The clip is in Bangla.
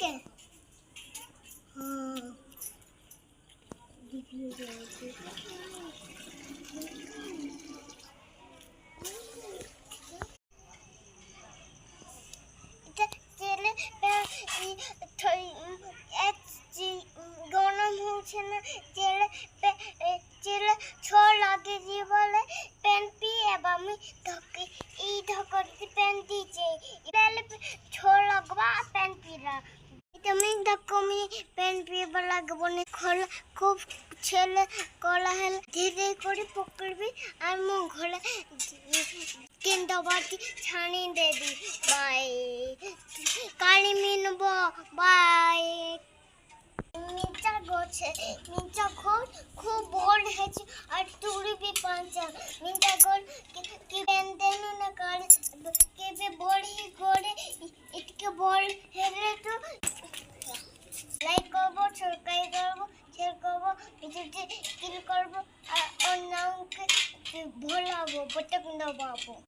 के हाँ दिखने जाएगी चले गरम होছে না চলে চলে ছ লাগে জীবলে পেন পিয়ে আমি ধকে এই ধকতে পেন দিছে ইলে ছ লাগবা পেন পিরা তুমি ধকমি পেন পিয়ে লাগবো না খোলা খুব ছেলে কলা হেল ধীরে করে পকড়বি আর মুখ ঘোলা তিনটা বাটি ছানি দেবি বাই কালি মিনবো বাই মির্চা গোছে মির্চা খোল খুব বড় হয়েছে আর তুড়ি भी পাঁচা মির্চা গোল কি বেনদেন না কাল কেবে বড়ি করে ইটকে বল হেরে তো লাইক করবো সাবস্ক্রাইব করবো শেয়ার করবো ভিডিওটি ক্লিক করবো আর অন্যকে ভোলাবো বটন দবাবো